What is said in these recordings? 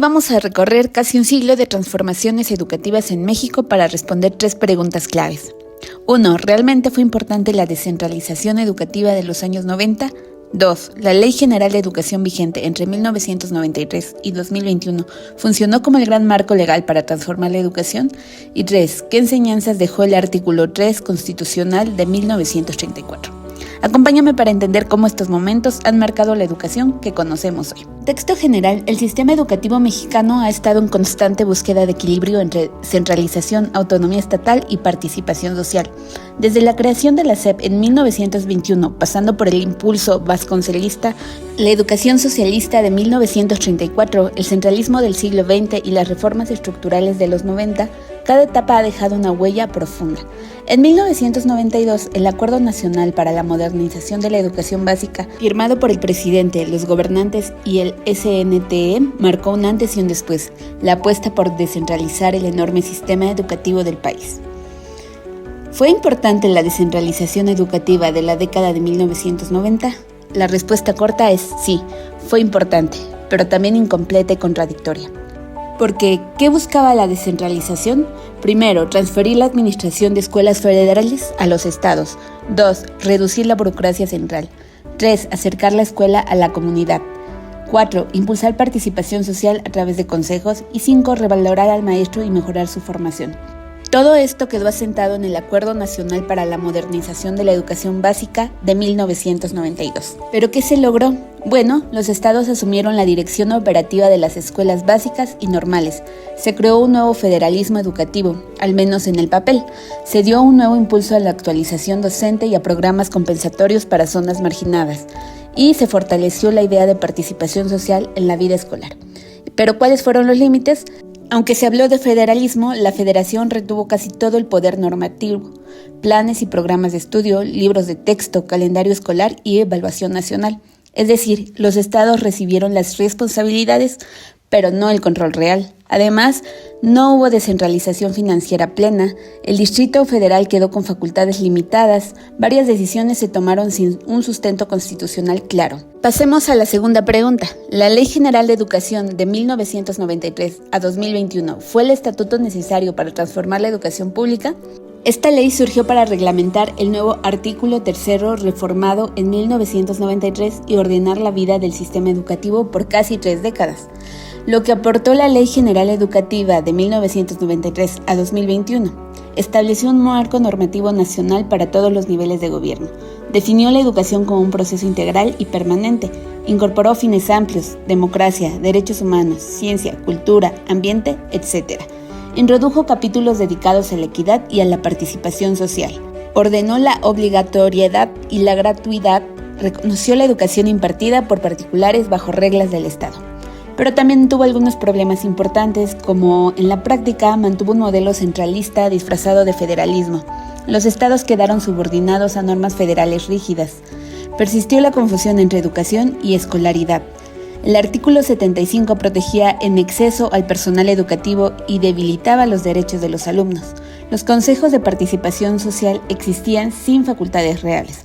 Vamos a recorrer casi un siglo de transformaciones educativas en México para responder 3 preguntas claves. 1. ¿Realmente fue importante la descentralización educativa de los años 90? 2. ¿La Ley General de Educación vigente entre 1993 y 2021 funcionó como el gran marco legal para transformar la educación? Y 3. ¿Qué enseñanzas dejó el artículo 3 constitucional de 1934? Acompáñame para entender cómo estos momentos han marcado la educación que conocemos hoy. Texto general: el sistema educativo mexicano ha estado en constante búsqueda de equilibrio entre centralización, autonomía estatal y participación social. Desde la creación de la SEP en 1921, pasando por el impulso vasconcelista, la educación socialista de 1934, el centralismo del siglo XX y las reformas estructurales de los 90, cada etapa ha dejado una huella profunda. En 1992, el Acuerdo Nacional para la Modernización de la Educación Básica, firmado por el presidente, los gobernantes y el SNTE, marcó un antes y un después, la apuesta por descentralizar el enorme sistema educativo del país. ¿Fue importante la descentralización educativa de la década de 1990? La respuesta corta es sí, fue importante, pero también incompleta y contradictoria. Porque, ¿qué buscaba la descentralización? Primero, transferir la administración de escuelas federales a los estados. 2. Reducir la burocracia central. 3. Acercar la escuela a la comunidad. 4. Impulsar participación social a través de consejos. Y 5. Revalorar al maestro y mejorar su formación. Todo esto quedó asentado en el Acuerdo Nacional para la Modernización de la Educación Básica de 1992. ¿Pero qué se logró? Bueno, los estados asumieron la dirección operativa de las escuelas básicas y normales. Se creó un nuevo federalismo educativo, al menos en el papel. Se dio un nuevo impulso a la actualización docente y a programas compensatorios para zonas marginadas. Y se fortaleció la idea de participación social en la vida escolar. ¿Pero cuáles fueron los límites? Aunque se habló de federalismo, la federación retuvo casi todo el poder normativo, planes y programas de estudio, libros de texto, calendario escolar y evaluación nacional. Es decir, los estados recibieron las responsabilidades, pero no el control real. Además, no hubo descentralización financiera plena, el Distrito Federal quedó con facultades limitadas, varias decisiones se tomaron sin un sustento constitucional claro. Pasemos a la segunda pregunta. ¿La Ley General de Educación de 1993 a 2021 fue el estatuto necesario para transformar la educación pública? Esta ley surgió para reglamentar el nuevo artículo 3 reformado en 1993 y ordenar la vida del sistema educativo por casi 3 décadas. Lo que aportó la Ley General Educativa de 1993 a 2021. Estableció un marco normativo nacional para todos los niveles de gobierno. Definió la educación como un proceso integral y permanente. Incorporó fines amplios: democracia, derechos humanos, ciencia, cultura, ambiente, etc. Introdujo capítulos dedicados a la equidad y a la participación social. Ordenó la obligatoriedad y la gratuidad. Reconoció la educación impartida por particulares bajo reglas del Estado. Pero también tuvo algunos problemas importantes, como en la práctica mantuvo un modelo centralista disfrazado de federalismo. Los estados quedaron subordinados a normas federales rígidas. Persistió la confusión entre educación y escolaridad. El artículo 75 protegía en exceso al personal educativo y debilitaba los derechos de los alumnos. Los consejos de participación social existían sin facultades reales.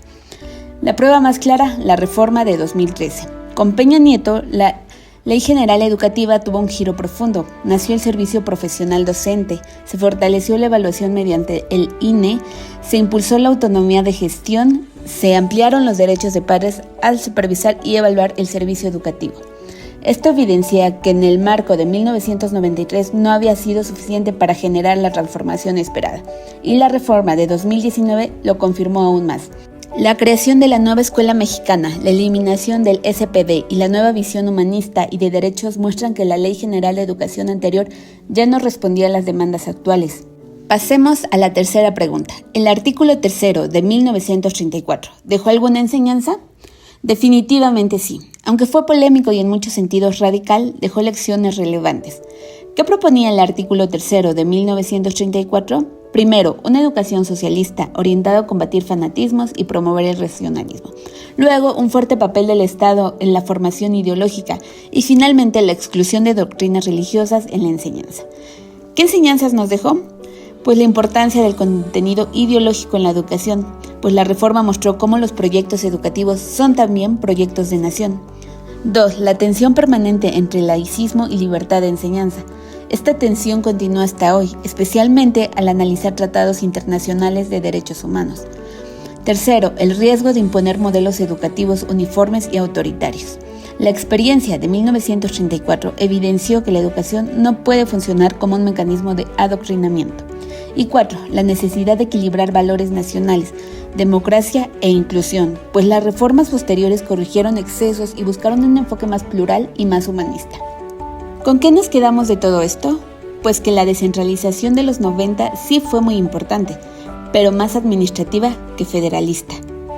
La prueba más clara, la reforma de 2013. Con Peña Nieto, la Ley General Educativa tuvo un giro profundo. Nació el servicio profesional docente, se fortaleció la evaluación mediante el INE, se impulsó la autonomía de gestión, se ampliaron los derechos de padres al supervisar y evaluar el servicio educativo. Esto evidencia que en el marco de 1993 no había sido suficiente para generar la transformación esperada, y la reforma de 2019 lo confirmó aún más. La creación de la nueva escuela mexicana, la eliminación del SPD y la nueva visión humanista y de derechos muestran que la Ley General de Educación anterior ya no respondía a las demandas actuales. Pasemos a la tercera pregunta. ¿El artículo 3 de 1934 dejó alguna enseñanza? Definitivamente sí. Aunque fue polémico y en muchos sentidos radical, dejó lecciones relevantes. ¿Qué proponía el artículo 3 de 1934? Primero, una educación socialista orientada a combatir fanatismos y promover el racionalismo. Luego, un fuerte papel del Estado en la formación ideológica y finalmente la exclusión de doctrinas religiosas en la enseñanza. ¿Qué enseñanzas nos dejó? Pues la importancia del contenido ideológico en la educación, pues la reforma mostró cómo los proyectos educativos son también proyectos de nación. 2. La tensión permanente entre laicismo y libertad de enseñanza. Esta tensión continúa hasta hoy, especialmente al analizar tratados internacionales de derechos humanos. 3. El riesgo de imponer modelos educativos uniformes y autoritarios. La experiencia de 1934 evidenció que la educación no puede funcionar como un mecanismo de adoctrinamiento. Y 4. La necesidad de equilibrar valores nacionales, democracia e inclusión, pues las reformas posteriores corrigieron excesos y buscaron un enfoque más plural y más humanista. ¿Con qué nos quedamos de todo esto? Pues que la descentralización de los 90 sí fue muy importante, pero más administrativa que federalista.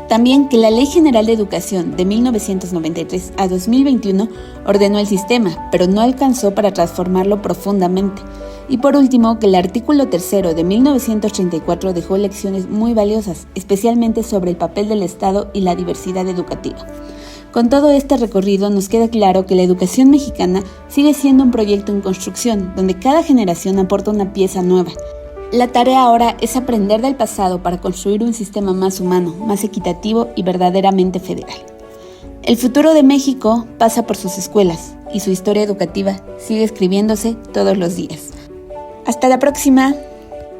También que la Ley General de Educación de 1993 a 2021 ordenó el sistema, pero no alcanzó para transformarlo profundamente. Y por último, que el artículo 3 de 1934 dejó lecciones muy valiosas, especialmente sobre el papel del Estado y la diversidad educativa. Con todo este recorrido nos queda claro que la educación mexicana sigue siendo un proyecto en construcción, donde cada generación aporta una pieza nueva. La tarea ahora es aprender del pasado para construir un sistema más humano, más equitativo y verdaderamente federal. El futuro de México pasa por sus escuelas y su historia educativa sigue escribiéndose todos los días. ¡Hasta la próxima!